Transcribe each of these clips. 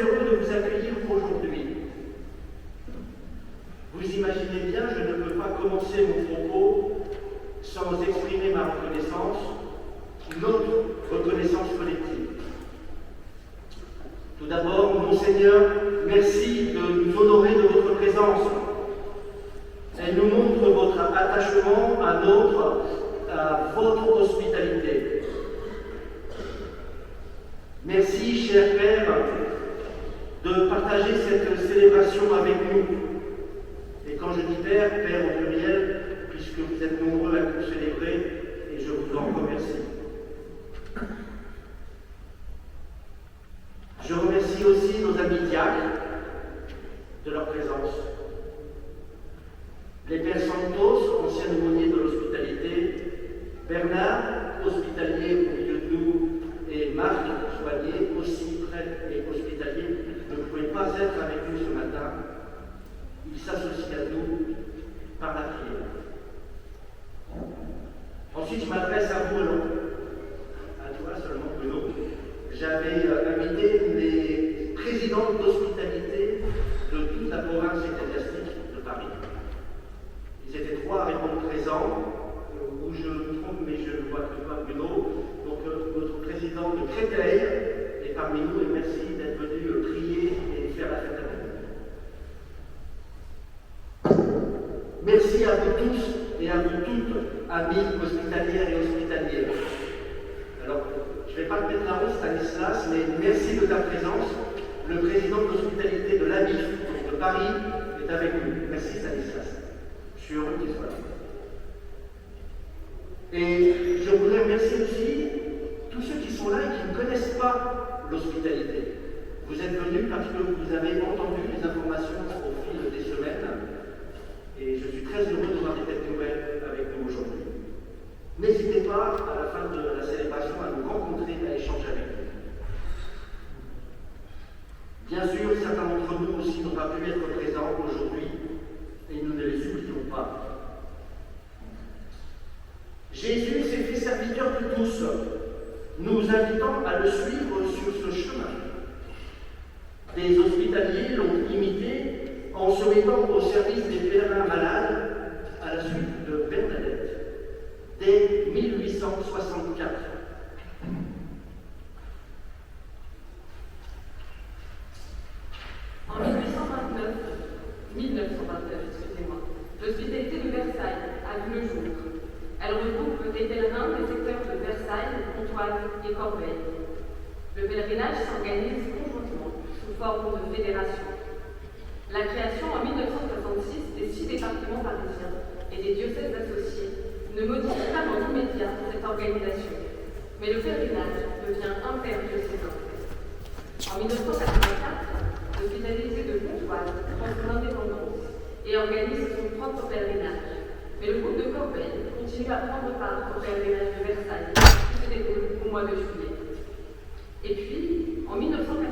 heureux de vous accueillir aujourd'hui. Vous imaginez bien, je ne peux pas commencer mon propos sans exprimer ma reconnaissance, notre reconnaissance collective. Tout d'abord, Monseigneur, merci de nous honorer de votre présence. Elle nous montre votre attachement à votre hospitalité. Merci, cher Père, de partager cette célébration avec nous. Et quand je dis Père, Père au pluriel, puisque vous êtes nombreux à nous célébrer, et je vous en remercie. Je remercie aussi nos amis diacres de leur présence. Les Pères Santos, anciens aumôniers de l'hospitalité, Bernard, hospitalier au milieu de nous, et Marc, soigné, aussi prêtre et hospitalier, ne pouvaient pas être avec nous ce matin. Ils s'associent à nous par la prière. Ensuite, je m'adresse à vous, à toi seulement, Bruno. J'avais invité les présidents d'hospitalité de toute la province ecclésiastique de Paris. Ils étaient trois à répondre présents, où je me trompe, mais je ne vois que toi, Bruno. Donc, notre président de Créteil est parmi nous, et merci d'être venu prier et faire la fête avec nous. Merci à vous tous et à vous toutes, amis hospitalières et hospitaliers. Alors, je ne vais pas te mettre la honte, Stanislas, mais merci de ta présence. Le président de l'hospitalité de l'AMIF de Paris est avec nous. Merci, Stanislas. Je suis heureux qu'il soit là. Et je voudrais remercier aussi tous ceux qui sont là et qui ne connaissent pas l'hospitalité. Vous êtes venus parce que vous avez entendu les informations au fil des semaines. Et je suis très heureux de voir des têtes nouvelles avec nous aujourd'hui. N'hésitez pas, à la fin de la célébration, à nous rencontrer, à échanger avec nous. Bien sûr, certains d'entre nous aussi n'ont pas pu être présents aujourd'hui, et nous ne les oublions pas. Jésus s'est fait serviteur de tous, nous invitant à le suivre sur ce chemin. Des hospitaliers l'ont imité en se mettant au service des pèlerins malades à la suite de Bernadette, dès 1864. En 1929, l'hospitalité de Versailles a vu le jour. Elle regroupe des pèlerins des secteurs de Versailles, Pontoise et Corbeil. Le pèlerinage s'organise conjointement sous forme de fédération. La création en 1966 des 6 départements parisiens et des diocèses associés ne modifie pas dans l'immédiat cette organisation, mais le pèlerinage devient interdiocésain. En 1984, l'hospitalité de Pontoise prend son indépendance et organise son propre pèlerinage, mais le groupe de Corbeil continue à prendre part au pèlerinage de Versailles qui se déroule au mois de juillet. Et puis, en 1994,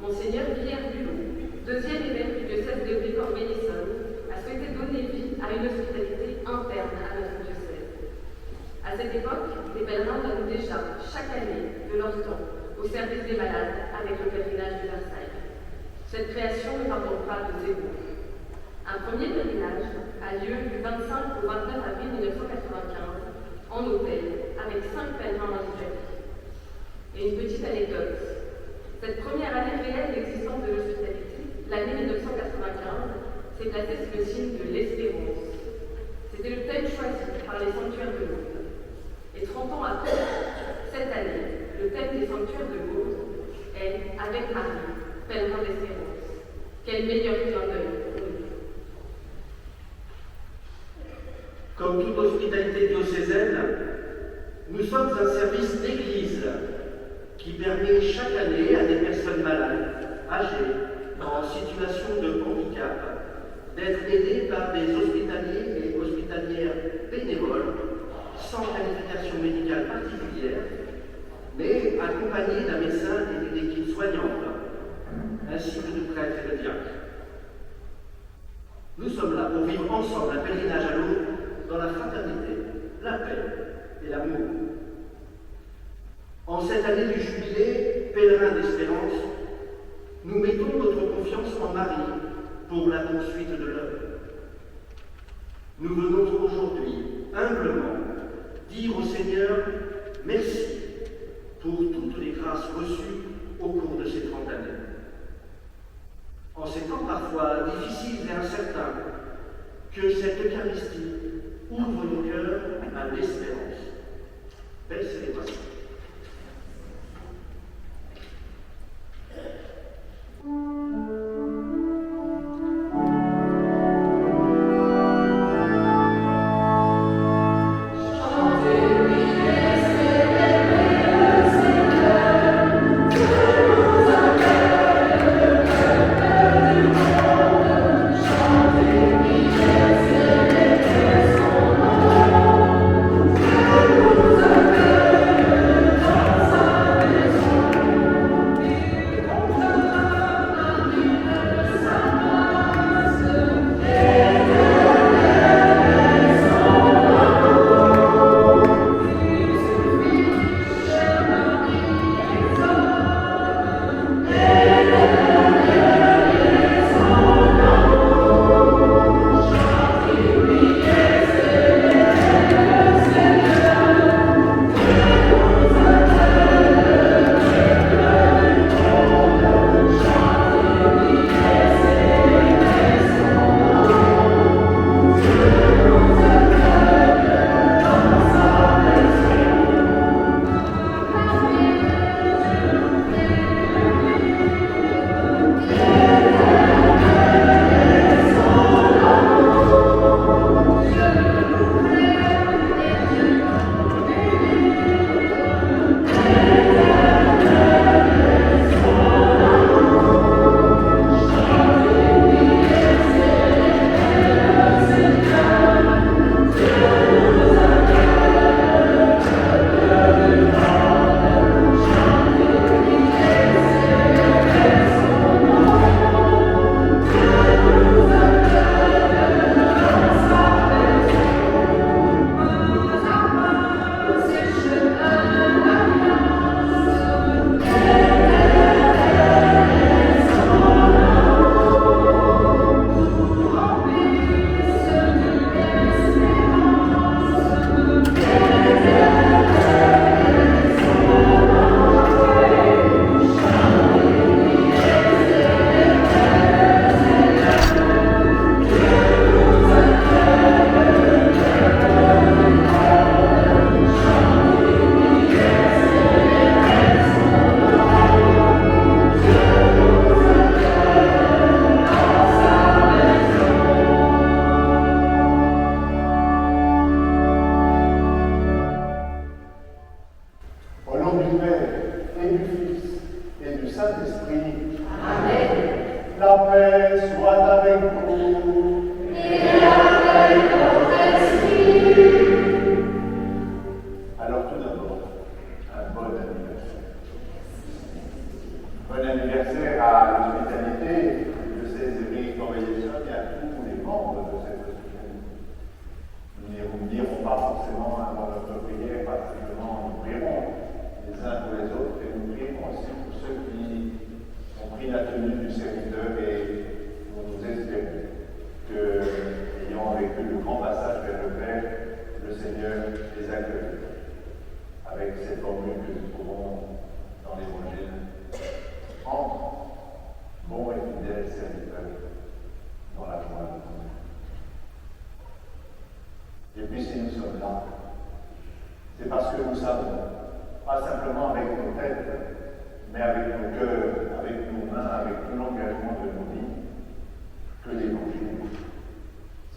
Monseigneur Guilherme Bulot, deuxième évêque du diocèse de Corbeil-Essonnes, a souhaité donner vie à une hospitalité interne à notre diocèse. À cette époque, les pèlerins donnent déjà chaque année de leur temps au service des malades avec le pèlerinage de Versailles. Cette création ne part donc pas de zéro. Un premier pèlerinage a lieu du 25 au 29 avril 1995 en hôtel avec 5 pèlerins handicapés. Et une petite anecdote. Cette première année réelle d'existence de l'hospitalité, l'année 1995, s'est placée sous le signe de l'espérance. C'était le thème choisi par les sanctuaires de Lourdes. Et 30 ans après, cette année, le thème des sanctuaires de Lourdes est « Avec Marie, pèlerin d'espérance ». Quel meilleur clin d'œil pour nous. Comme toute hospitalité diocésaine, nous sommes un service d'église qui permet chaque année à des personnes malades, âgées, en situation de handicap, d'être aidées par des hospitaliers et hospitalières bénévoles, sans qualification médicale particulière, mais accompagnés d'un médecin et d'une équipe soignante, ainsi que de prêtres et de diacres. Nous sommes là pour vivre ensemble un pèlerinage à Lourdes dans la fraternité, la paix et l'amour. En cette année du jubilé, pèlerin d'espérance, pour la poursuite de l'œuvre. Nous venons aujourd'hui, humblement, dire au Seigneur merci pour toutes les grâces reçues au cours de ces 30 années. En ces temps parfois difficiles et incertains, que cette Eucharistie ouvre nos cœurs à l'espérance. Belle célébration.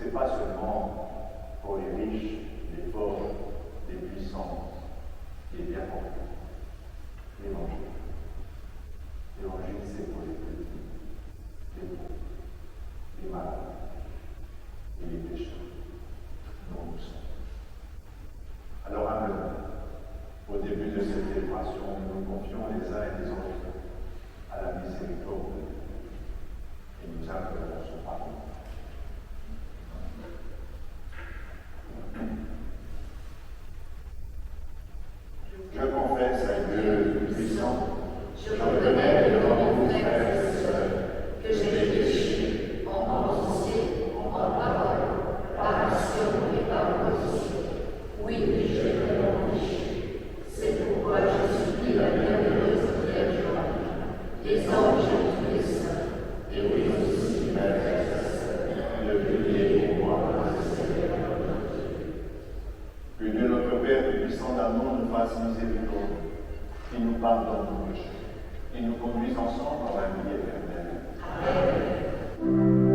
C'est pas seulement pour les riches, les pauvres, les puissants. descendamment nous fasse miséricorde, qu'il nous pardonne nos péchés, et nous conduise ensemble dans la vie éternelle. Amen.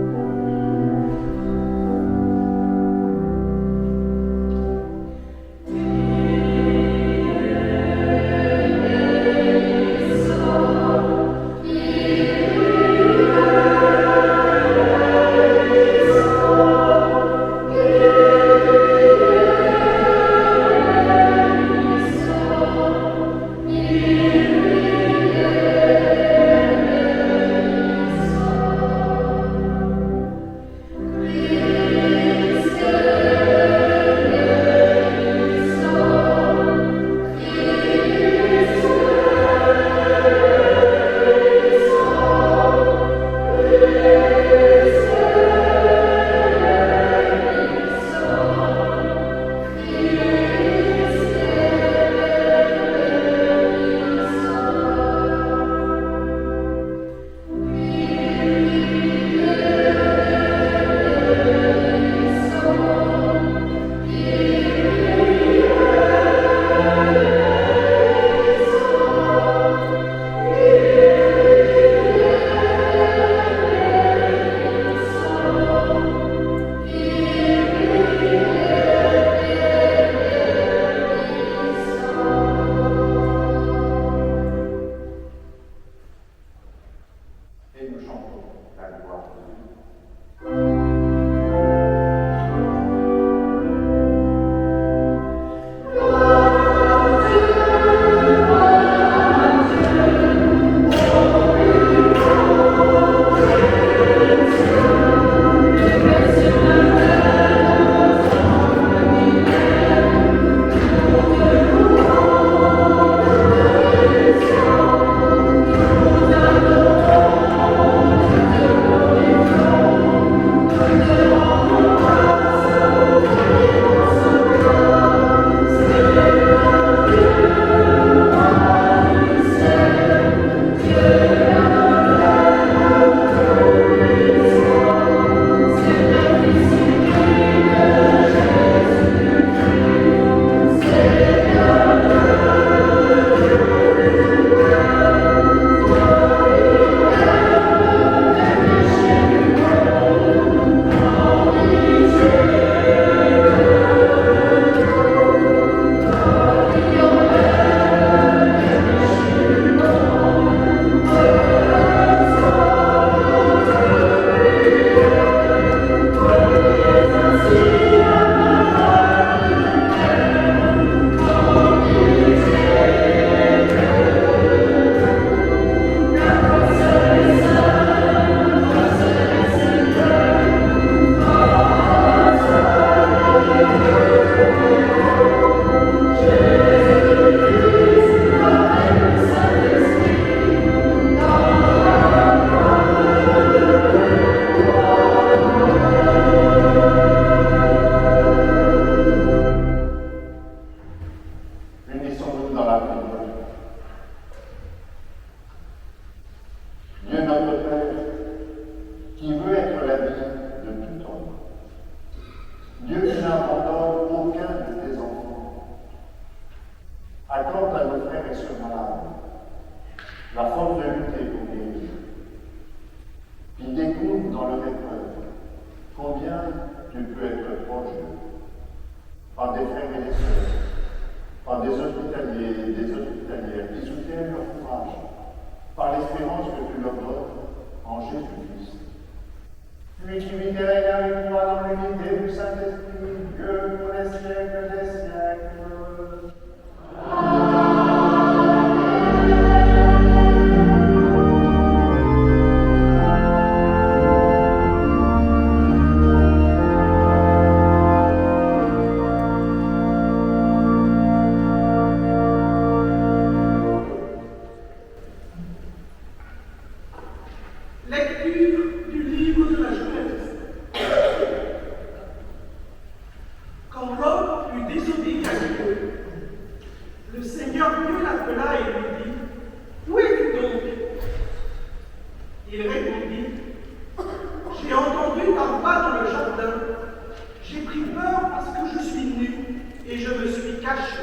J'ai pris peur parce que je suis nu et je me suis caché.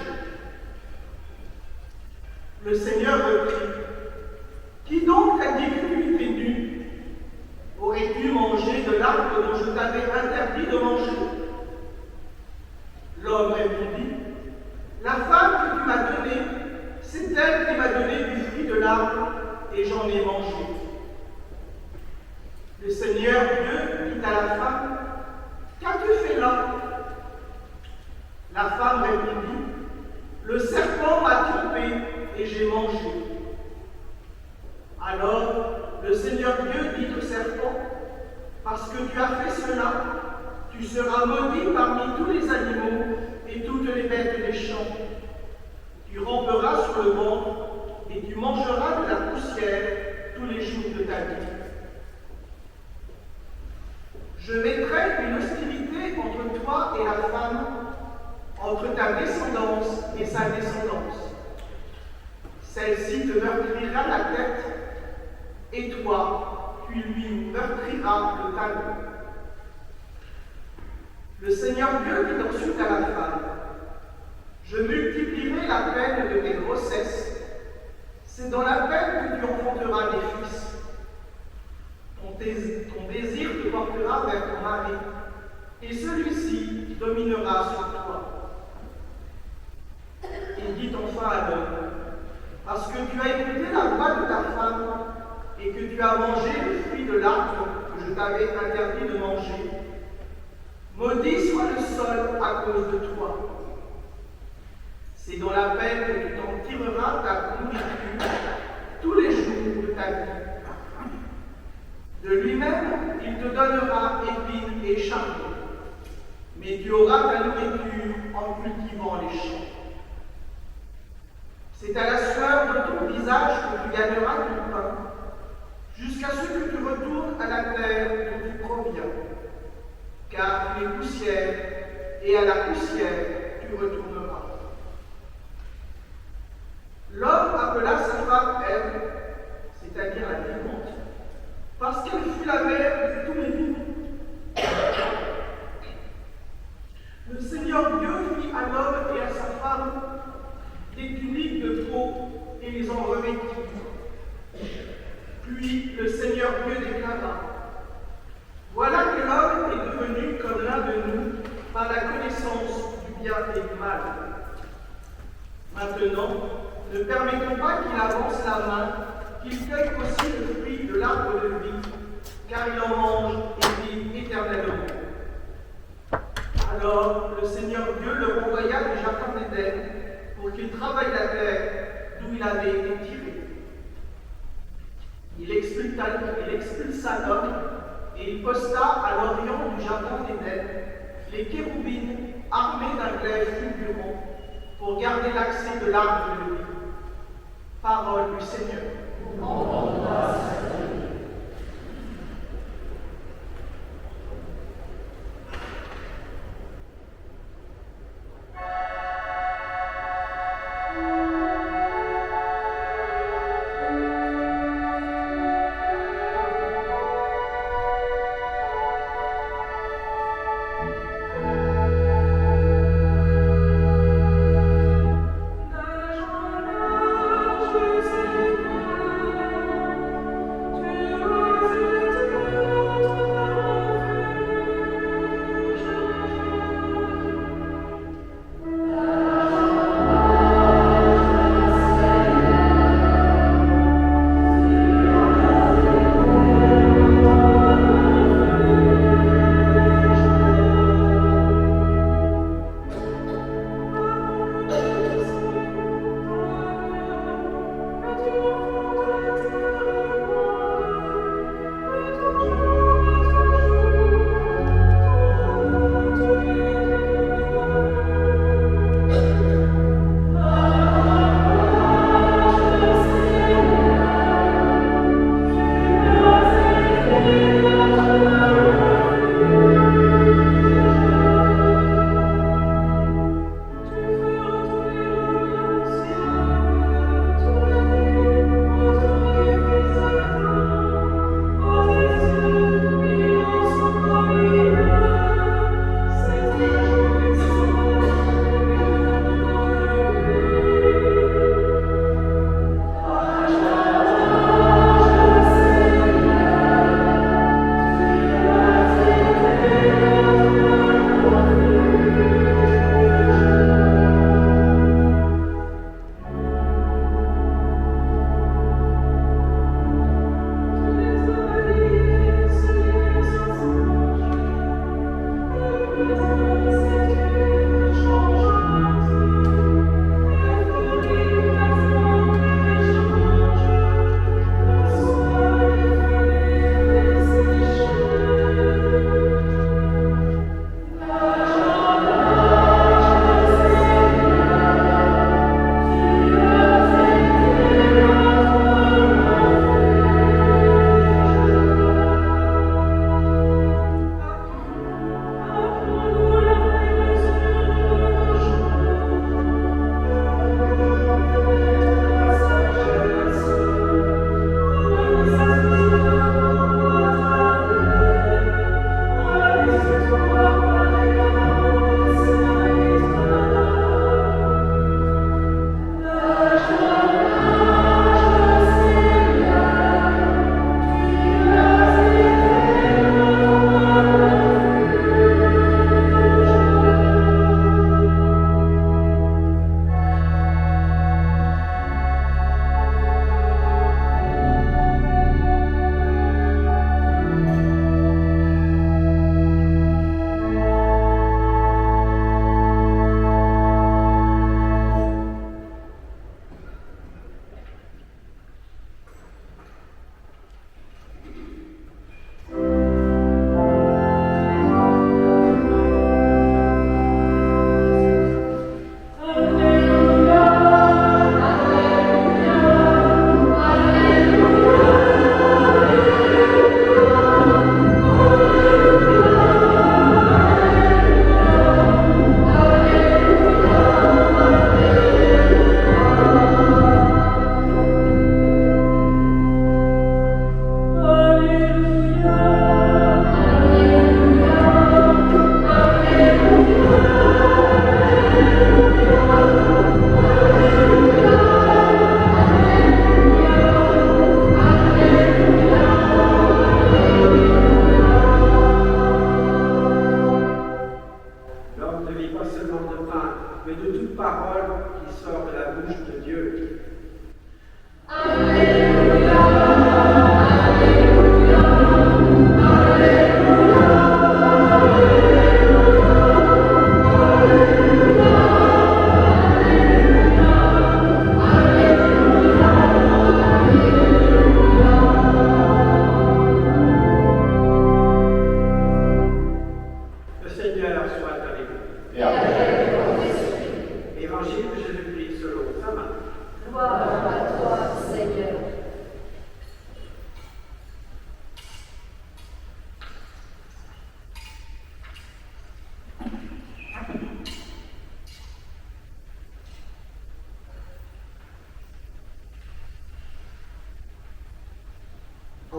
Le Seigneur reprit. Qui donc t'a dit que tu étais nu? Aurais-tu mangé de l'arbre dont je t'avais interdit de manger? L'homme répondit. La femme que tu m'as donnée, c'est elle qui m'a donné du fruit de l'arbre, et j'en ai mangé. Le Seigneur Dieu dit à la femme, qu'as-tu fait là? La femme répondit, le serpent m'a trompé et j'ai mangé. Alors le Seigneur Dieu dit au serpent, parce que tu as fait cela, tu seras maudit parmi tous les animaux et toutes les bêtes des champs. Tu ramperas sur le ventre et tu mangeras de la poussière tous les jours de ta vie. Je mettrai une hostilité entre toi et la femme, entre ta descendance et sa descendance. Celle-ci te meurtrira la tête, et toi, tu lui meurtriras le talon. Le Seigneur Dieu dit ensuite à la femme, je multiplierai la peine de tes grossesses, c'est dans la peine que tu enfanteras des fils. Ton désir te portera vers ton mari, et celui-ci dominera sur toi. Il dit enfin à l'homme, parce que tu as écouté la voix de ta femme, et que tu as mangé le fruit de l'arbre que je t'avais interdit de manger, maudit soit le sol à cause de toi. C'est dans la peine que tu t'en tireras ta nourriture tous les jours de ta vie. De lui-même, il te donnera épines et charbon, mais tu auras ta nourriture en cultivant les champs. C'est à la sueur de ton visage que tu gagneras ton pain, jusqu'à ce que tu retournes à la terre d'où tu proviens, car tu es poussière, et à la poussière tu retourneras. L'homme appela sa femme Ève, c'est-à-dire la vivante, parce qu'elle fut la mère de tous les vivants. Le Seigneur Dieu fit à l'homme et à sa femme des tuniques de peau et les en revêtit. Puis le Seigneur Dieu déclara, voilà que l'homme est devenu comme l'un de nous par la connaissance du bien et du mal. Maintenant, ne permettons pas qu'il avance la main, qu'il cueille aussi le fruit de l'arbre de vie, car il en mange et vit éternellement. Alors le Seigneur Dieu le renvoya du jardin d'Éden pour qu'il travaille la terre d'où il avait été tiré. Il expulsa l'homme et il posta à l'orient du jardin d'Éden les kéroubines armés d'un glaive fulgurant pour garder l'accès de l'arbre de vie. Parole du Seigneur.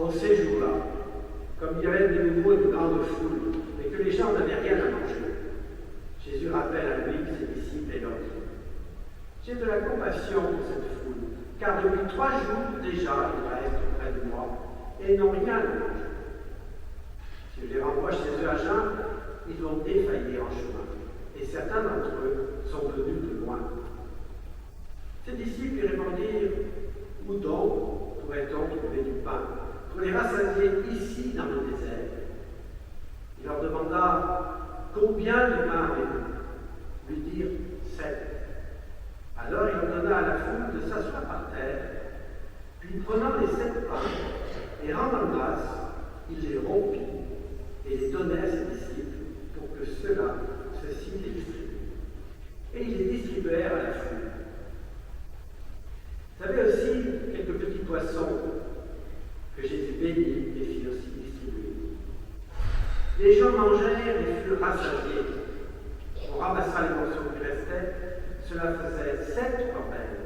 Or, ces jours-là, comme il y avait de nouveau une grande foule, mais que les gens n'avaient rien à manger, Jésus rappelle à lui ses disciples et leur dit: j'ai de la compassion pour cette foule, car depuis 3 jours déjà, ils restent auprès de moi et n'ont rien à manger. Si je les renvoie chez eux à jeun, ils vont défaillir en chemin, et certains d'entre eux sont venus de loin. Ses disciples lui répondirent: où donc pourrait-on trouver du pain pour les rassasier ici dans le désert? Il leur demanda: combien de pain avez-vous? Lui dirent: 7. Alors il ordonna à la foule de s'asseoir par terre, puis prenant les 7 pains et rendant grâce, il les rompit et les donnait à ses disciples pour que ceux-ci les distribuent. Et ils les distribuèrent à la foule. Vous avez aussi quelques petits poissons que Jésus bénit et fit aussi distribuer. Les gens mangèrent et furent rassasiés. On ramassa les morceaux qui restaient. Cela faisait 7 corbeilles.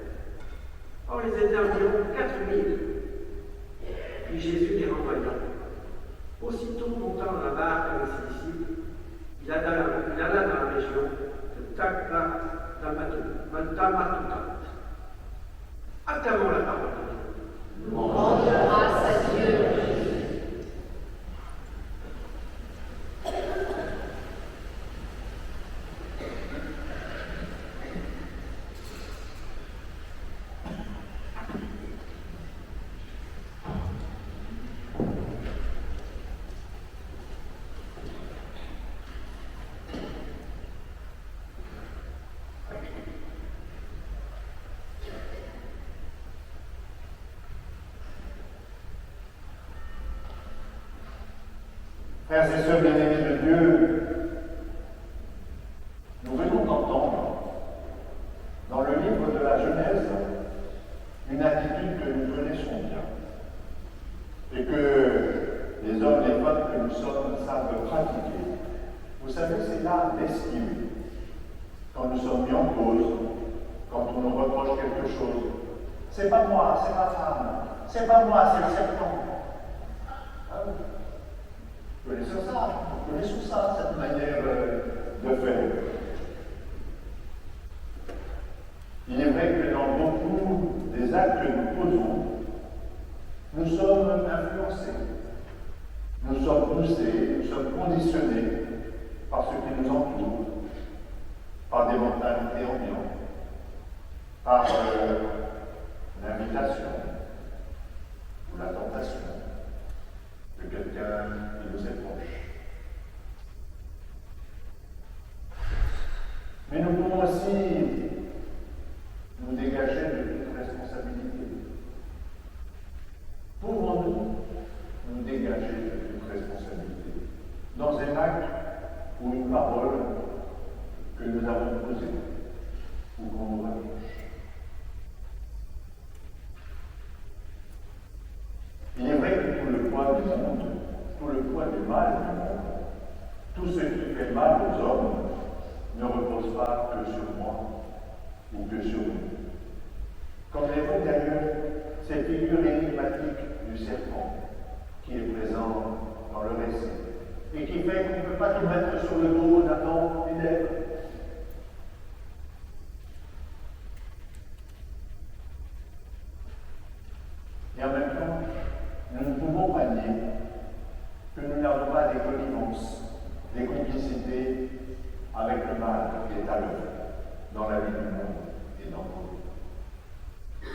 Or, ils étaient environ 4000. Puis Jésus les renvoya. Aussitôt montant dans la barque avec ses disciples, il alla dans la région de Dalmanuta. Acclamons la parole de Dieu. Rends grâce à Dieu, Jésus. Frères et sœurs bien-aimés de Dieu, nous venons d'entendre dans le livre de la Genèse une attitude que nous connaissons bien et que les hommes et les femmes que nous sommes savent pratiquer. Vous savez, c'est l'art d'estimer. Quand nous sommes mis en cause, quand on nous reproche quelque chose, c'est pas moi, c'est ma femme, c'est pas moi, c'est le serpent. Ah oui. Connaissons ça, cette manière de faire. Il est vrai que dans beaucoup des actes que nous posons, nous sommes influencés, nous sommes poussés, nous sommes conditionnés par ce qui nous entoure, par des mentalités ambiantes, par l'invitation ou la tentation de quelqu'un qui nous est proche. Mais nous pouvons aussi nous dégager de toute responsabilité. Pouvons-nous nous dégager de toute responsabilité dans un acte ou une parole que nous avons posée ou qu'on nous reproche? Il est vrai que tout le poids du monde, tout le poids du mal du monde, tout ce qui fait mal aux hommes ne repose pas que sur moi ou que sur nous. Comme l'évoque d'ailleurs cette figure énigmatique du serpent qui est présent dans le récit et qui fait qu'on ne peut pas tout mettre sur le dos d'Adam et d'Ève. Et en même temps, nous ne pouvons pas nier que nous n'avons pas des connivences, des complicités avec le mal qui est à l'œuvre dans la vie du monde et dans nos vies.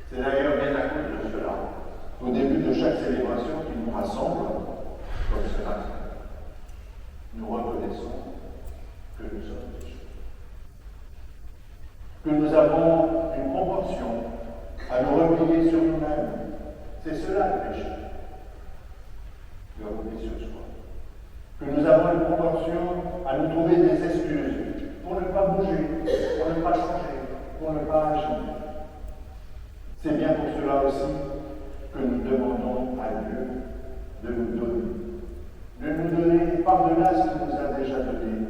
C'est d'ailleurs bien à cause de cela, au début de chaque célébration qui nous rassemble, comme ce matin, nous reconnaissons que nous sommes pécheurs. Que nous avons une proportion à nous replier sur nous-mêmes. C'est cela le péché, de replier sur soi. Que nous avons une proportion à nous trouver des excuses pour ne pas bouger, pour ne pas changer, pour ne pas agir. C'est bien pour cela aussi que nous demandons à Dieu de nous donner par-delà ce qu'il nous a déjà donné,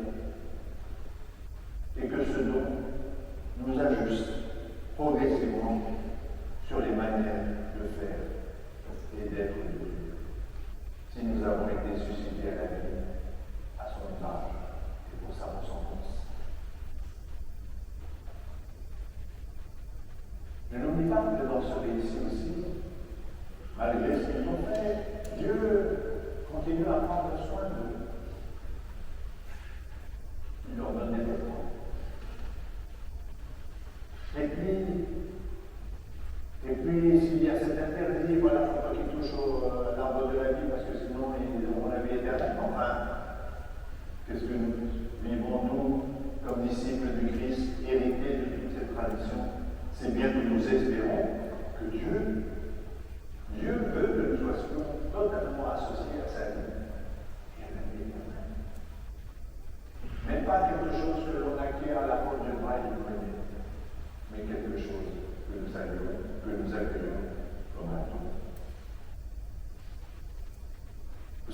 et que ce don nous ajuste progressivement sur les manières de faire et d'être de Dieu.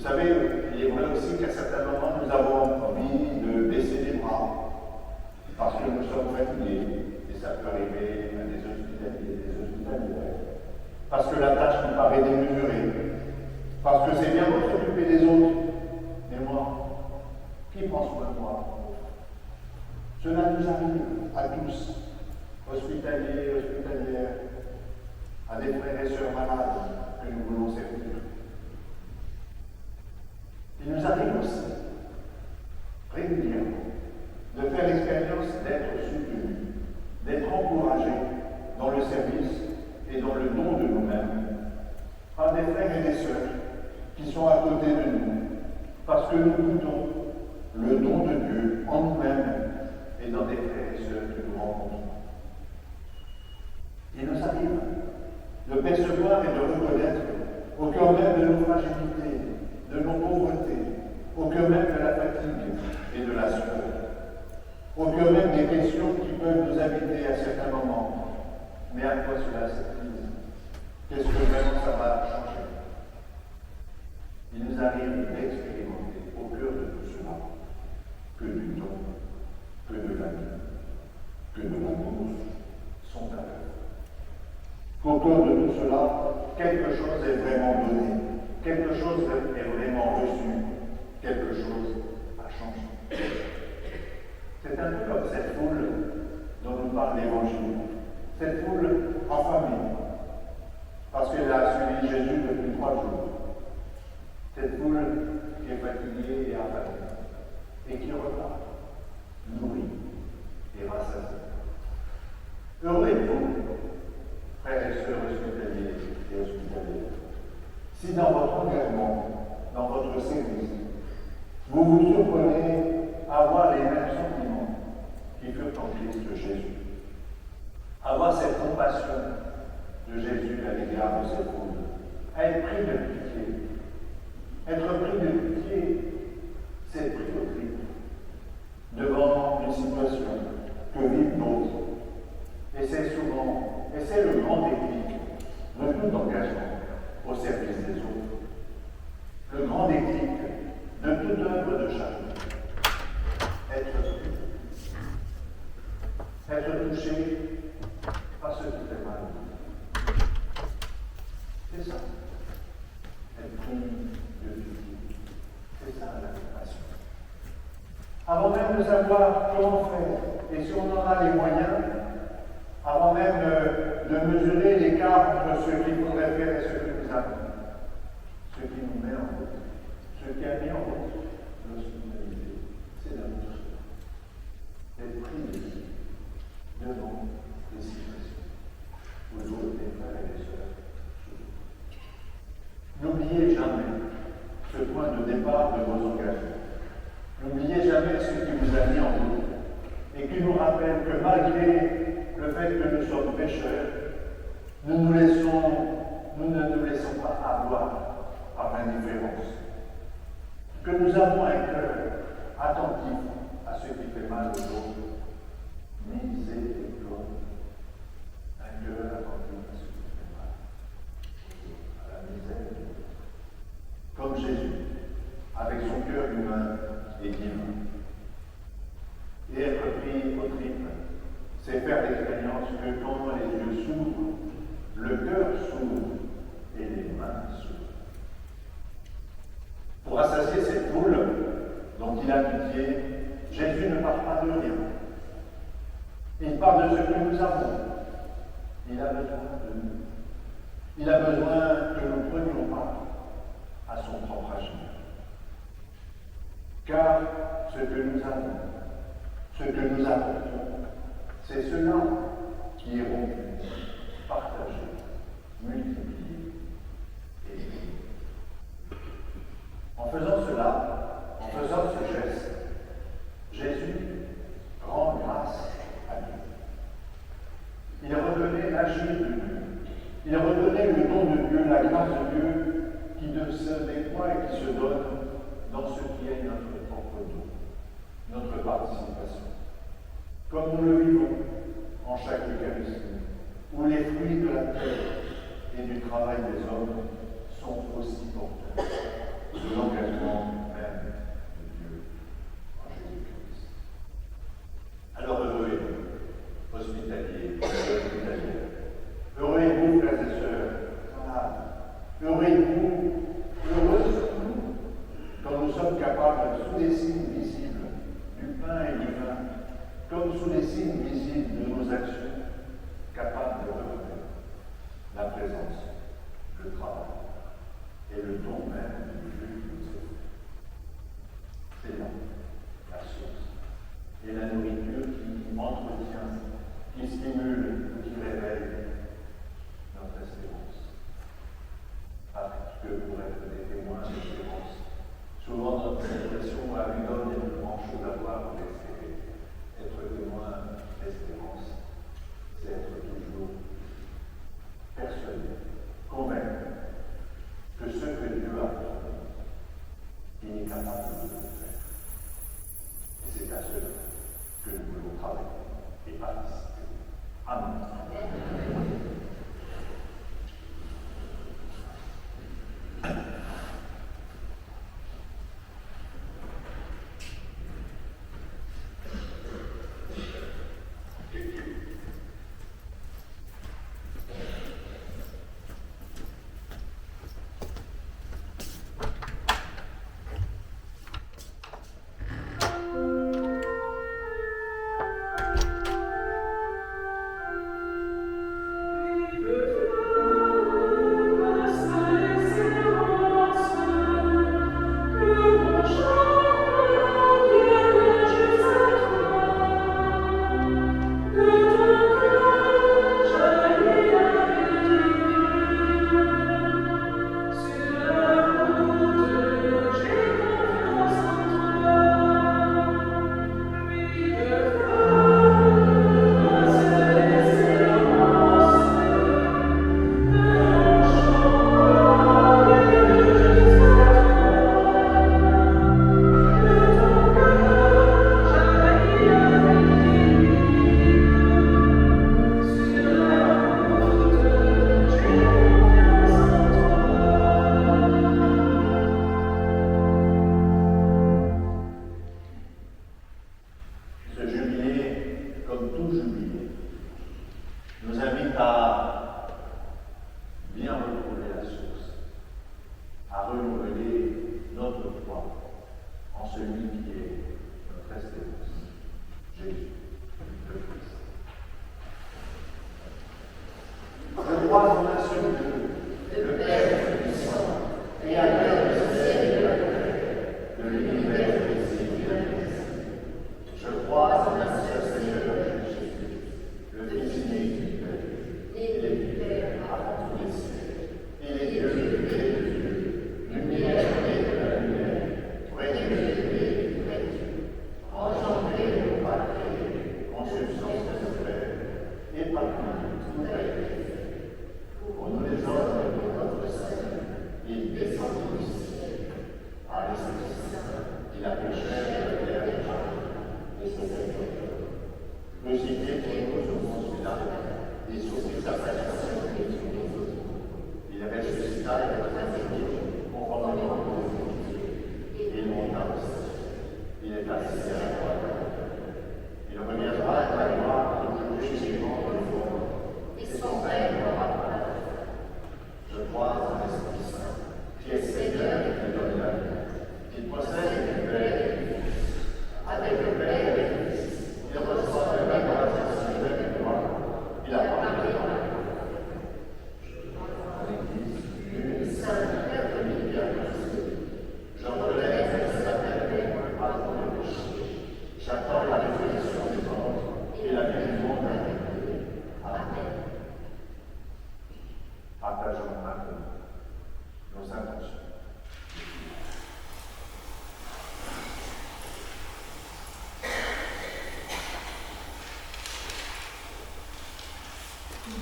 Vous savez, il est vrai aussi qu'à certains moments, nous avons envie de baisser les bras parce que nous sommes fatigués, et ça peut arriver à des hospitaliers, parce que la tâche nous paraît démesurée, parce que c'est bien beau de s'occuper des autres, mais moi, qui prend soin de moi? Cela nous arrive à tous, hospitaliers, hospitalières, à des frères et sœurs malades que nous voulons servir. Il nous arrive aussi, régulièrement, de faire l'expérience d'être soutenus, d'être encouragés dans le service et dans le don de nous-mêmes, par des frères et des sœurs qui sont à côté de nous, parce que nous goûtons le don de Dieu en nous-mêmes et dans des frères et sœurs que nous rencontrons. Il nous arrive de percevoir et de reconnaître au cœur même de nos fragilités, de nos pauvretés, au cœur même de la fatigue et de la sueur, au cœur même des questions qui peuvent nous habiter à certains moments. Mais à quoi cela sert-il? Qu'est-ce que vraiment ça va changer? Il nous arrive d'expérimenter au cœur de tout cela que du don, que de la vie, que de l'amour sont à l'œuvre. Qu'au cœur de tout cela, quelque chose est vraiment donné, quelque chose est vraiment reçu, quelque chose a changé. C'est un peu comme cette foule dont nous parle l'Évangile, cette foule affamée, parce qu'elle a suivi Jésus depuis 3 jours. Cette foule qui est fatiguée et affamée, et qui repart, nourrie et rassasiée. Heureux êtes-vous, frères et sœurs hospitaliers et hospitalières, si dans votre engagement, dans votre service, vous vous surprenez à avoir les mêmes sentiments qui furent en Christ Jésus. Avoir cette compassion de Jésus à l'égard de cette foule, à être pris de pitié. Être pris de pitié, c'est être pris au tripes devant une situation que vivent d'autres. Et c'est le grand déclic de tout engagement au service des autres. Le grand déclic de toute œuvre de charité. Être touché par ce qui fait mal. C'est ça. Être pris de pitié. C'est ça la compassion. Avant même de savoir comment faire, et si on en a les moyens, avant même de mesurer l'écart entre ce qu'il faudrait faire et ce que nous avons, ce qui nous met en route, ce qui a mis en route l'hospitalité, c'est d'amour. D'être pris ici, devant les situations où d'autres, les frères et les sœurs, souffrent. N'oubliez jamais ce point de départ de vos engagements. N'oubliez jamais ce qui vous a mis en route et qui nous rappelle que malgré le fait que nous sommes pécheurs, nous ne nous laissons pas avoir par l'indifférence. Que nous avons un cœur attentif à ce qui fait mal aux autres, miséricorde. Un cœur attentif à ce qui fait mal à la misère. Comme Jésus, avec son cœur humain et divin. Et être pris au tripes, c'est faire l'expérience que quand les yeux s'ouvrent, le cœur s'ouvre et les mains s'ouvrent. Pour rassasier cette foule dont il a pitié, Jésus ne parle pas de rien. Il parle de ce que nous avons. Il a besoin de nous. Il a besoin que nous prenions part à son propre agir. Car ce que nous avons, ce que nous apportons, c'est cela qui est rompu, partagé, multiplié et béni. En faisant cela, en faisant ce geste, Jésus rend grâce à Dieu. Il reconnaît l'agir de Dieu. Il reconnaît le don de Dieu, la grâce de Dieu qui se déploie et qui se donne dans ce qui est notre propre don, notre participation. Comme nous le vivons en chaque Eucharistie, où les fruits de la terre et du travail des hommes sont aussi porteurs de l'engagement être des témoins d'espérance. Souvent, notre situation lui donne énormément de choses à voir ou d'espérer. Être témoin d'espérance, c'est être toujours persuadé, convaincu que ce que Dieu a promis, il est capable de le faire. Et c'est à cela que nous voulons travailler et participer. Amen.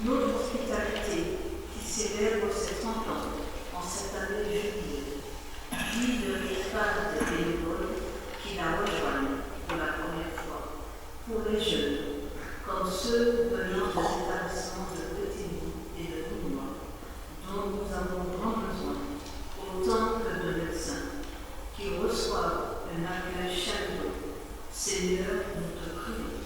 Notre hospitalité qui célèbre ses 30 ans en cette année de juillet, puis de l'espace de bénévoles qui la rejoignent pour la première fois, pour les jeunes, comme ceux venant des établissements de Petit-Bout et de Tournois, dont nous avons grand besoin, autant que de médecins, qui reçoivent un accueil chaleureux. Seigneur, nous te prions.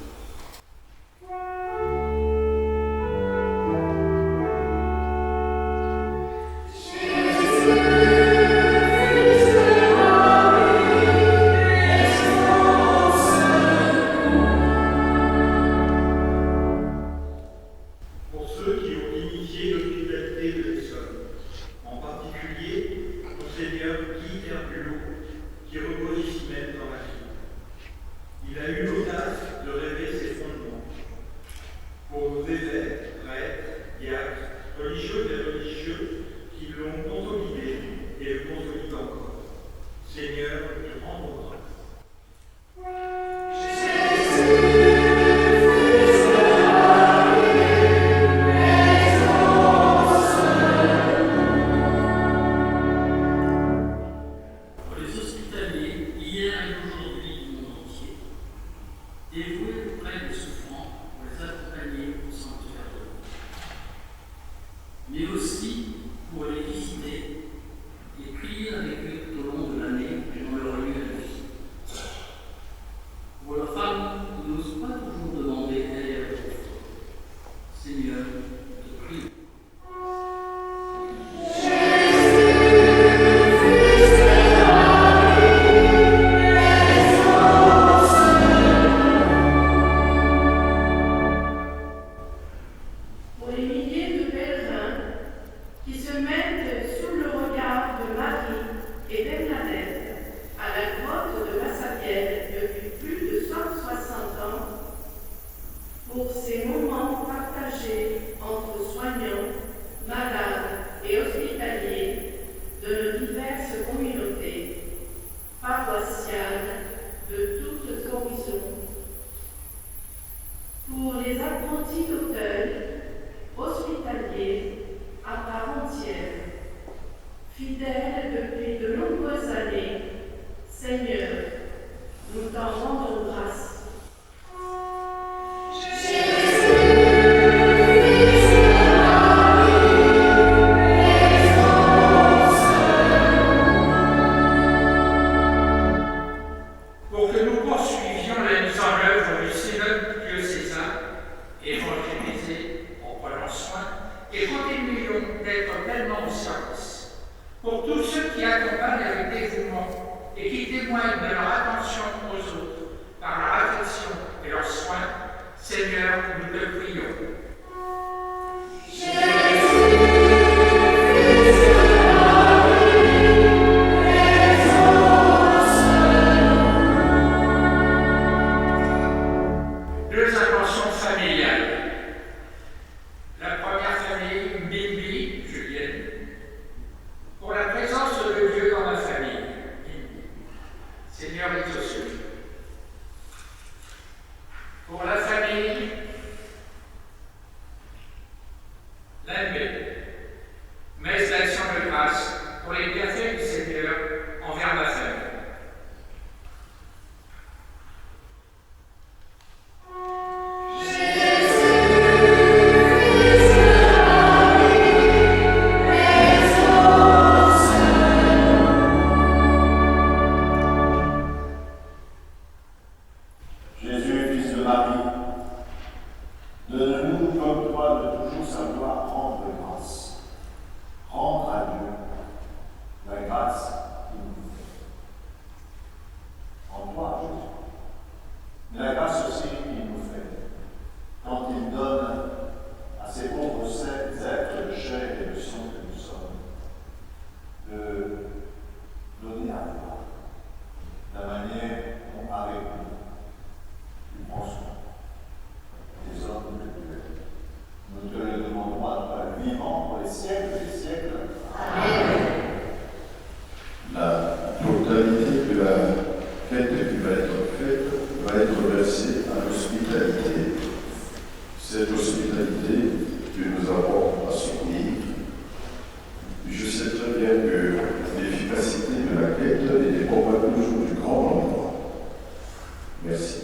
Religieux et religieux qui l'ont consolidé et le consolide encore. Seigneur, je rends grâce. Pour les hospitaliers, hier et aujourd'hui du monde entier, dévoués auprès des souffrants pour les accompagner au sanctuaire de l'eau, mais aussi pour les visiter et prier avec eux tout au long de l'année dans leur lieu de vie. Pour leurs femmes qui n'osent pas toujours demander aide et réconfort, Seigneur, je prie. Pour les milliers de pèlerins qui se mettent sous le regard de Marie et Bernadette à la grotte de Massabielle depuis plus de 160 ans, pour ces moments partagés entre soignants, malades et hospitaliers de nos diverses communautés, paroissiales de tous horizons. Pour les apprentis d'Auteuil, hospitaliers à part entière, fidèles depuis de nombreuses années, Seigneur, nous t'en rendons grâce. Pour que nous poursuivions la mise en œuvre du synode diocésain, évangélisé en prenant soin, et continuions d'être pleinement au service. Pour tous ceux qui accompagnent avec dévouement et qui témoignent de leur attention aux autres par leur affection et leurs soins, Seigneur, nous te prions. Deux intentions familiales. La première famille, Bibi, Julienne, pour la présence de Dieu dans ma famille. Seigneur, exauce-le. Pour la famille, Lambé, messe d'action de grâce pour les bienfaits du Seigneur envers ma famille. Jésus, fils de Marie, donne-nous comme toi de toujours savoir rendre grâce. Rendre à Dieu la grâce qu'il nous fait. En toi, Jésus. Mais la grâce aussi qu'il nous fait quand il donne à ces pauvres êtres de chair et de sang que nous sommes, de donner à toi la manière dont avec nous tu prends soin des hommes que tu es. Nous te le demandons à toi, vivant pour les siècles des siècles. Amen. La totalité de la fête qui va être faite va être versée à l'hospitalité. Cette hospitalité que nous avons à soutenir, je sais très bien que l'efficacité de la quête ne dépend pas toujours du grand nombre. Merci.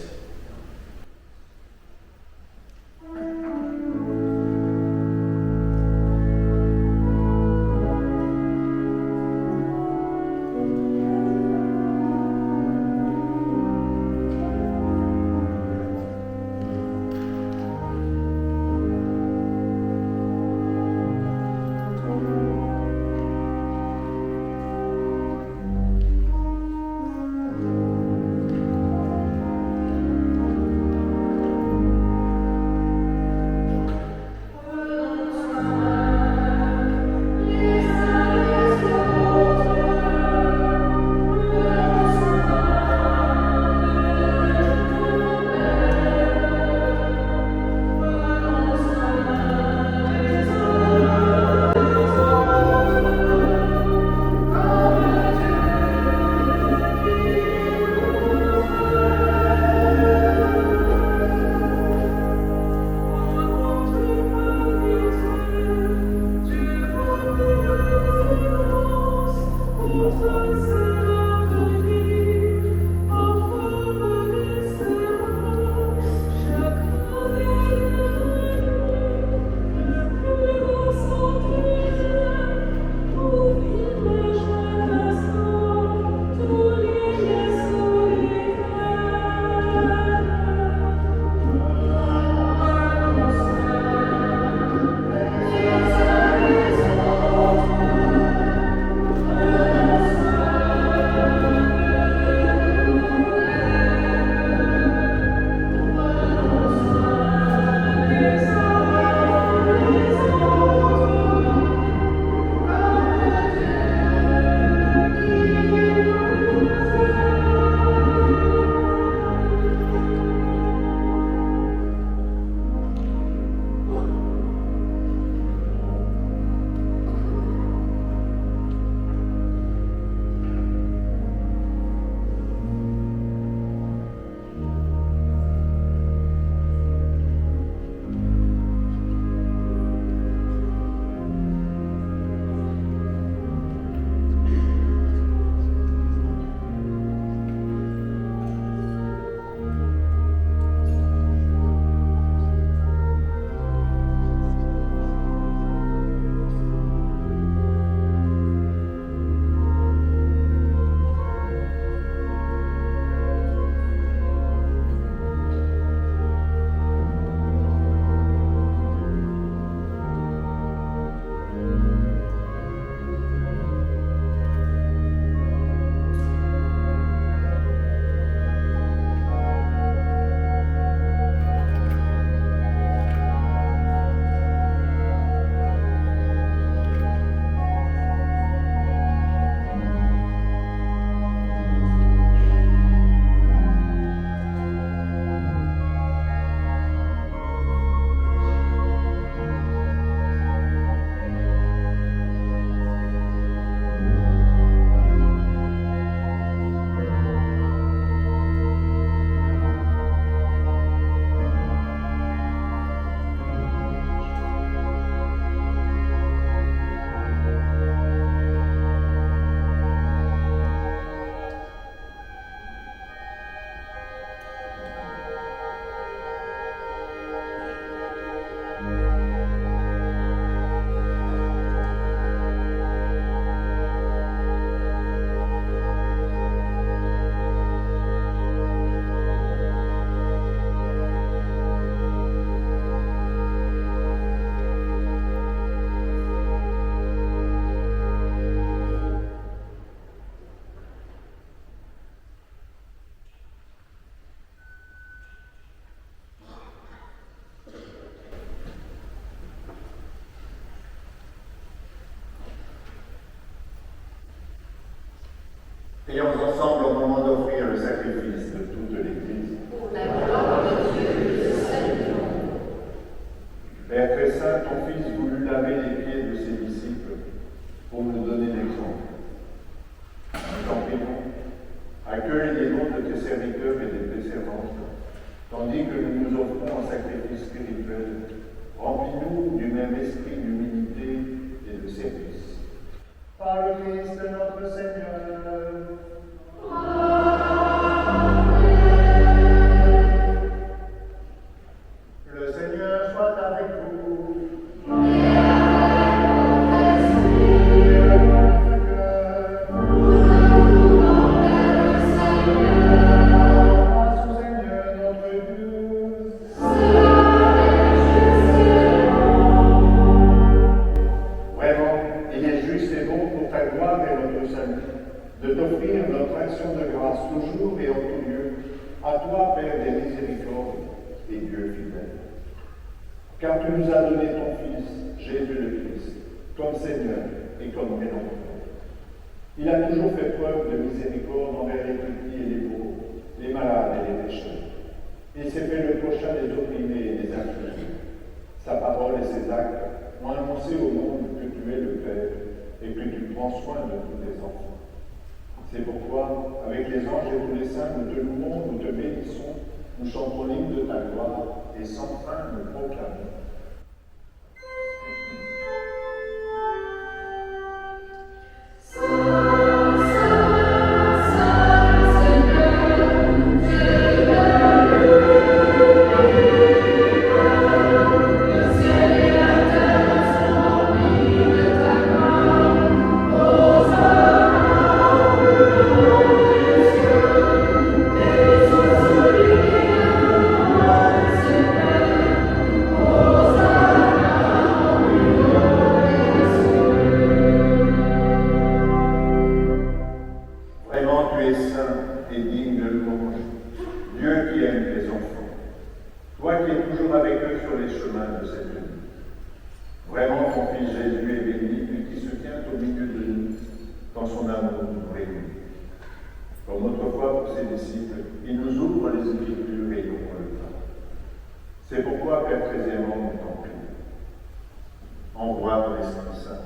Prions ensemble au moment d'offrir le sacrifice de toute l'Église. Pour la gloire de Dieu, le salut du monde. Père très saint, ton Fils voulut laver les pieds de ses disciples pour nous donner l'exemple. Nous t'en prions, accueille les dons de tes serviteurs et de tes servantes, tandis que nous nous offrons en sacrifice spirituel. Remplis-nous du même esprit d'humilité et de service. Par le Christ notre Seigneur. Le Seigneur soit avec vous. De t'offrir notre action de grâce toujours et en tout lieu, à toi, Père des miséricordes et Dieu fidèle. Car tu nous as donné ton Fils, Jésus le Christ, comme Seigneur et comme Rédempteur. Il a toujours fait preuve de miséricorde envers les petits et les pauvres, les malades et les pécheurs. Il s'est fait le prochain des opprimés et des affligés. Sa parole et ses actes ont annoncé au monde que tu es le Père et que tu prends soin de tous tes enfants. C'est pourquoi, avec les anges et tous les saints, nous te louons, nous te bénissons, nous chantons l'hymne de ta gloire et sans fin nous proclamons. Sans Vraiment, tu es saint et digne de louange. Dieu qui aime tes enfants. Toi qui es toujours avec eux sur les chemins de cette vie. Vraiment, ton Fils Jésus est béni, lui qui se tient au milieu de nous, dans son amour nous réunit. Comme autrefois pour ses disciples, il nous ouvre les Écritures et nous le pain. C'est pourquoi, Père très aimant, nous t'en prions. Envoie ton Esprit Saint,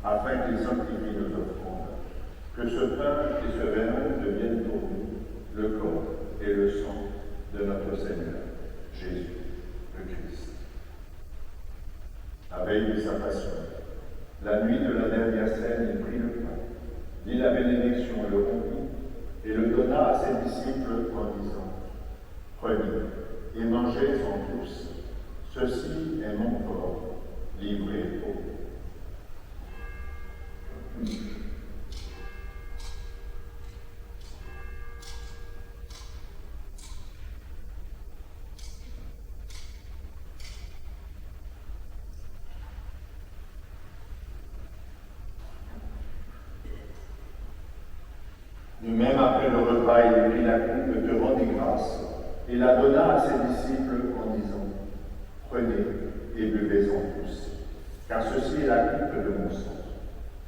afin qu'il sanctifie nos offrandes, que ce pain et ce vin deviennent pour nous le corps et le sang de notre Seigneur, Jésus, le Christ. La veille de sa passion, la nuit de la dernière scène, il prit le pain, dit la bénédiction, le rompit et le donna à ses disciples en disant « Prenez et mangez-en tous, ceci est mon corps, livré pour vous. » De même, après le repas, il prit la coupe, te rendit grâce, et la donna à ses disciples en disant « Prenez et buvez-en tous, car ceci est la coupe de mon sang,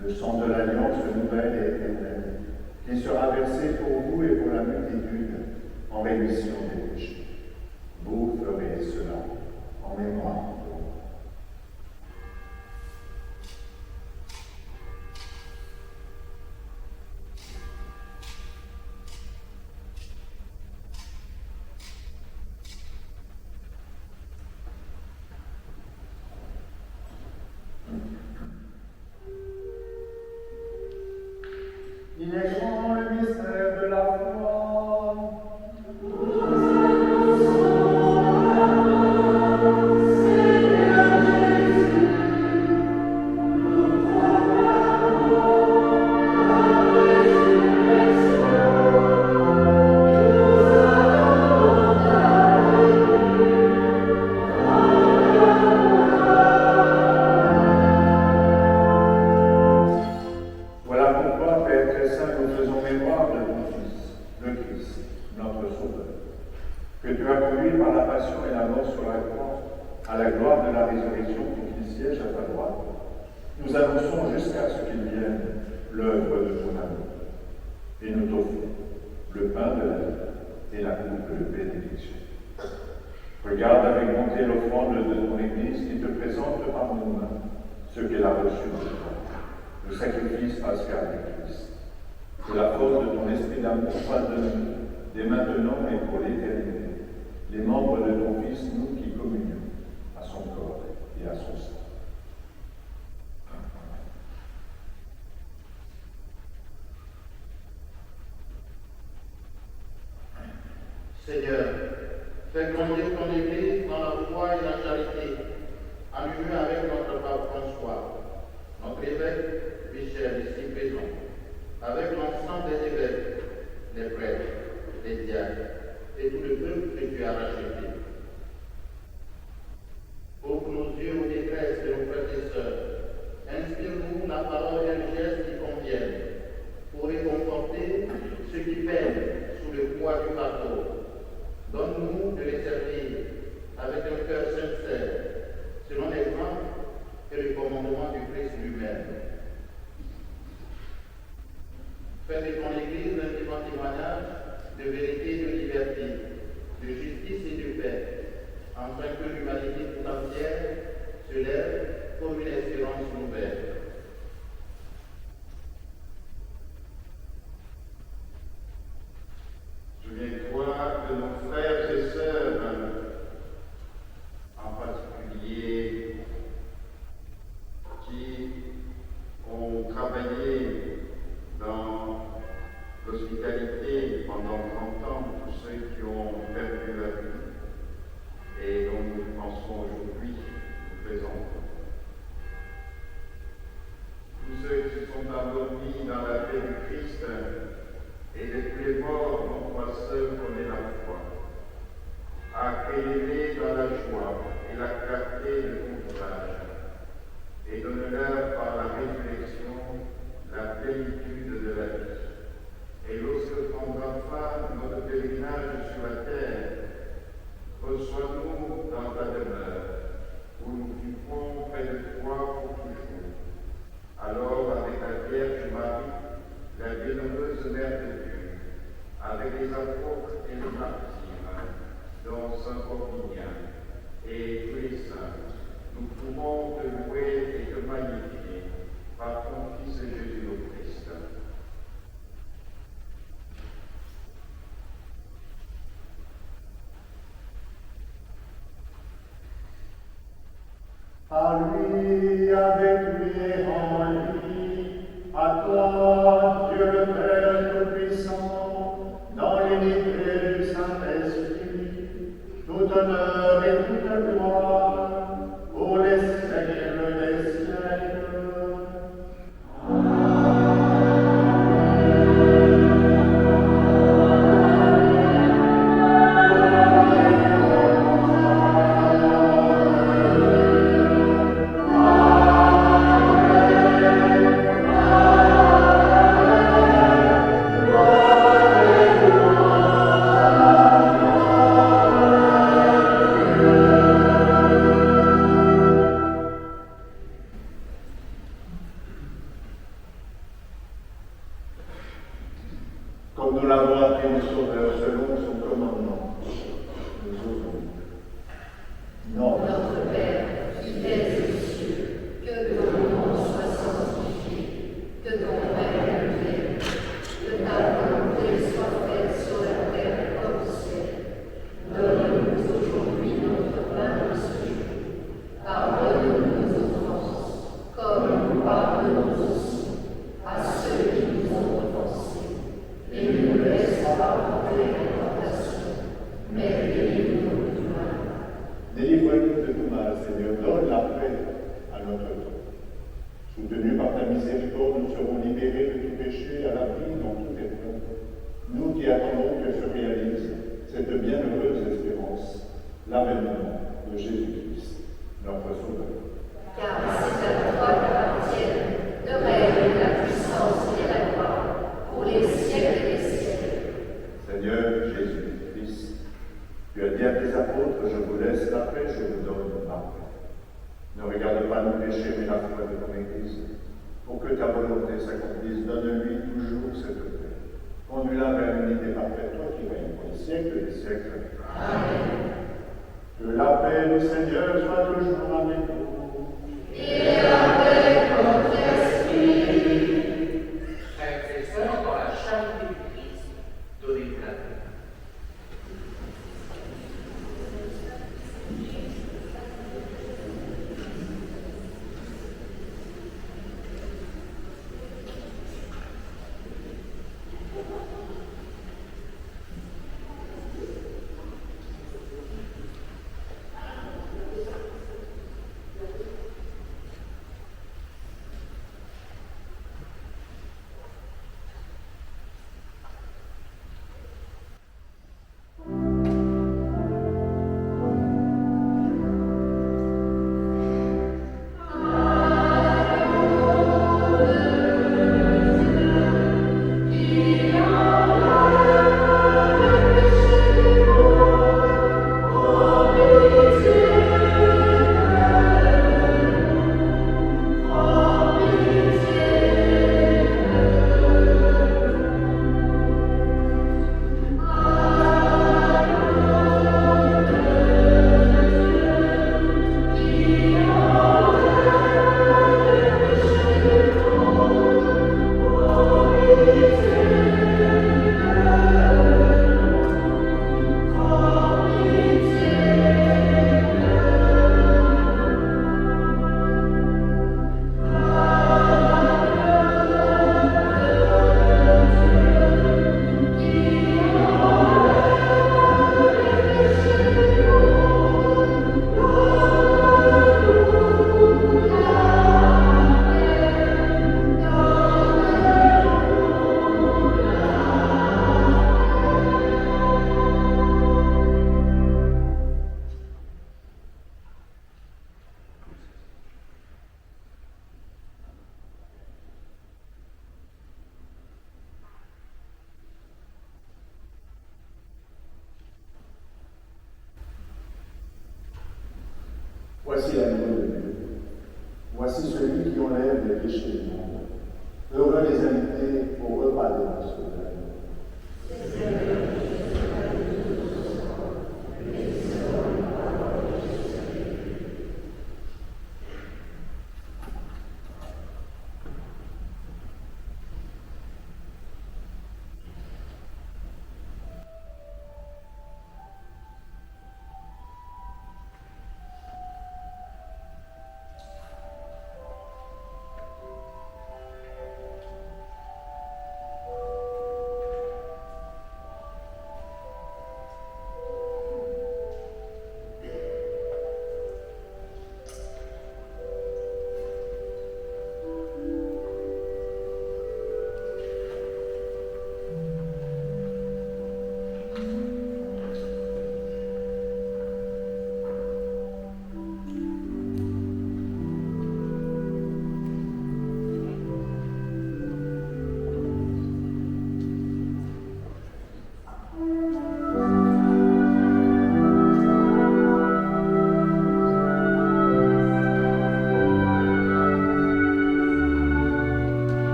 le sang de l'alliance nouvelle et éternelle, qui sera versé pour vous et pour la multitude en rémission des péchés. Vous ferez cela en mémoire de moi. » Il est grand le mystère de la foi. Voilà pourquoi, Père très saint, nous faisons mémoire de ton Fils, le Christ, notre Sauveur, que tu as conduit par la passion et la mort sur la croix, à la gloire de la résurrection pour qu'il siège à ta droite. Nous annonçons jusqu'à ce qu'il vienne l'œuvre de ton amour. Et nous t'offrons le pain de la vie et la coupe de bénédiction. Regarde avec bonté l'offrande de ton Église qui te présente par nos mains ce qu'elle a reçu de toi, le sacrifice pascal du Christ. Que la force de ton esprit d'amour fasse de nous, dès maintenant et pour l'éternité, les membres de ton Fils, nous qui communions à son corps et à son sang. Seigneur, fais grandir ton Église dans la foi et la charité, en union avec notre pape François, notre évêque Michel, ici présent, avec l'ensemble des évêques, des prêtres, des diacres et tout le peuple que tu as racheté. Ouvre nos yeux aux détresses de nos frères et sœurs, inspire-nous la parole et le geste qui conviennent, pour réconforter ceux qui peinent sous le poids du fardeau. Donne-nous de les servir avec un cœur sincère, selon l'exemple et le commandement du Christ lui-même. Fais de ton Église un vivant témoignage de vérité et de liberté, de justice et de paix, afin que l'humanité tout entière se lève comme une espérance nouvelle. Souviens-toi de nos frères et sœurs, en particulier, qui ont travaillé dans l'hospitalité pendant 30 ans, tous ceux qui ont perdu la vie et dont nous pensons aujourd'hui, nous présentons. Mère de Dieu, avec les apôtres et les martyrs, dont Saint Corbinien et tous les saints, nous pouvons te louer et te magnifier par ton Fils Jésus le Christ. À lui, avec lui et en lui, à toi, Dieu le Père Tout-Puissant, dans l'unité du Saint-Esprit, tout honneur et toute gloire, pour les siècles des siècles. Comme nous l'avons appris au Sauveur selon son commandement, nous osons. Notre Père, qui es aux cieux, que ton nom soit sanctifié, que ton règne vienne, que ta volonté soit faite sur la terre comme au ciel. Donne-nous aujourd'hui notre pain de ce jour. Pardonne-nous nos offenses, comme nous pardonnons aussi à ceux qui nous ont offensés. Et ne nous laisse pas entrer en tentation, mais délivre-nous du mal. Délivre-nous de tout mal, Seigneur, donne la paix à notre temps. Soutenus par ta miséricorde, nous serons libérés de tout péché, à l'abri dans toute épreuve. Nous qui attendons que se réalise cette bienheureuse espérance, l'avènement de Jésus-Christ, notre Sauveur. Car c'est à toi qu'appartiennent le règne, la puissance et la gloire, pour les siècles des siècles. Seigneur Jésus-Christ, tu as dit à tes apôtres, je vous laisse la paix, je vous donne ma paix. Ne regarde pas nos péchés, mais la foi de ton Église. Pour que ta volonté s'accomplisse, donne-lui toujours cette paix. Conduis-la vers l'unité parfaite, toi qui règnes pour les siècles des siècles. Amen. Que la paix du Seigneur soit toujours avec vous. Et avec votre esprit. Frères et sœurs, dans la charité du Christ, donnez-vous la paix. Voici l'agneau de Dieu. Voici celui qui enlève les péchés du monde. Heureux les invités au repas de notre Sauveur.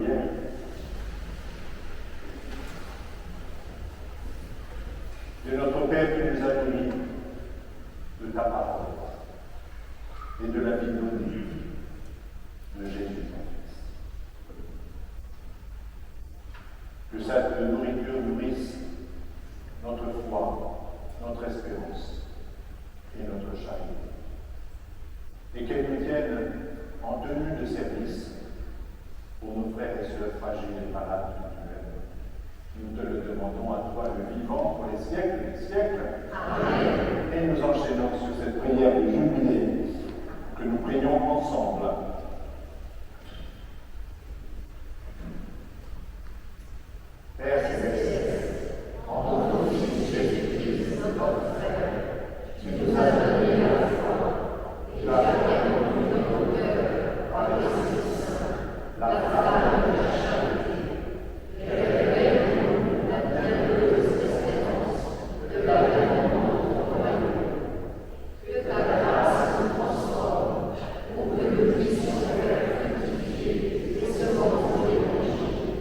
prière. De notre Père qui nous a nourris de ta parole et de la vie donnée de Jésus ton Fils. Que cette nourriture nourrisse notre foi, notre espérance et notre charité. Et qu'elle nous tienne en tenue de service pour nos frères et sœurs fragiles et malades que tu aimes. Nous te le demandons à toi, le vivant, pour les siècles des siècles. Amen. Et nous enchaînons sur cette prière de jubilé que nous prions ensemble. Père céleste, en ton Fils Jésus-Christ, notre frère, tu nous as donné la foi et la ferme de nos cœurs par l'Esprit Saint, la flamme de la charité. Révèle-nous la bienheureuse espérance de l'avènement de ton royaume. Que ta grâce nous transforme pour que nous puissions faire fructifier et se rendre l'évangile,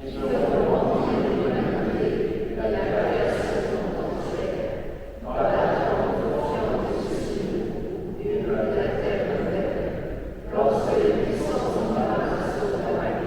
et se remplir de l'humanité et la création entière, dans l'attente confiante de Jésus et de la terre nouvelle, lorsque les puissances du mal se sauveraient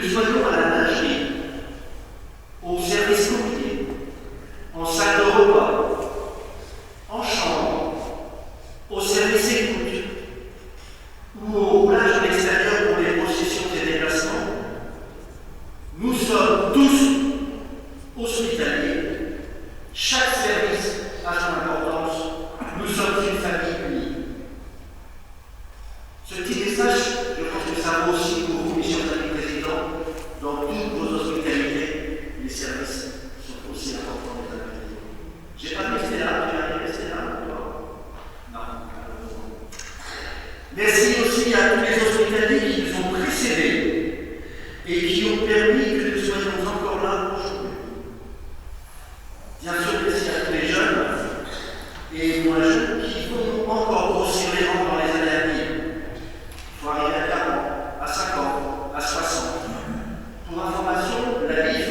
nous soyons à la lingerie, au service courrier, en salle de repas, en chambre, au service écoute, ou au roulage de l'extérieur pour les processions et déplacements, nous sommes tous hospitaliers. Chaque service a son importance. Nous sommes une famille unie. Ce petit message, je pense que ça vaut aussi pour vous, mes chers amis présidents, dans toutes vos hospitalités, les services sont aussi importants les uns que les autres. Je n'ai pas resté là, tu es resté là, non. Merci aussi à tous les hospitaliers qui nous ont précédés et qui ont permis que nous soyons encore là aujourd'hui. Bien sûr, merci à tous les jeunes et moins jeunes qui vont encore grossir les rangs dans les années à venir. Il faut arriver à 40, à 50, à 60. Pour information, la LIV,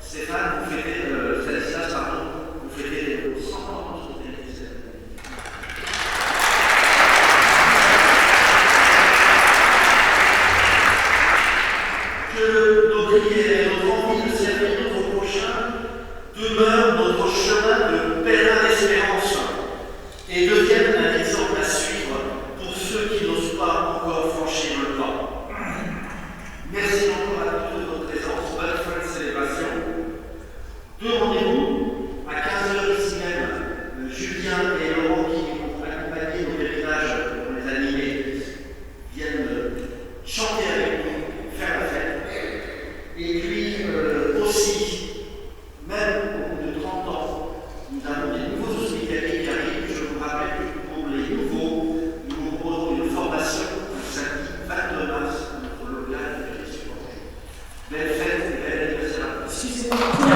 Stéphane, vous fêtez, Stanislas, pardon, vous fêtez les 100 ans de l'hospitalité cette année. Que nos prières et notre envie de servir notre prochain demeure notre chemin de pèlerin d'espérance et devienne un exemple à suivre pour ceux qui n'osent pas encore franchir le pas. Merci encore à tous de votre présence. Bonne fin de célébration. Deux rendez-vous à 15h ici même. Julien et Laurent qui ont accompagné nos pèlerinages pour les animer viennent chanter avec nous, faire la fête. Et puis aussi, même au bout de 30 ans, nous avons des nouveaux hospitaliers qui arrivent. Je vous rappelle que pour les nouveaux, nous proposons une formation le samedi 22 mars, notre local de gestion. Belle fête et belle anniversaire. Excusez-moi.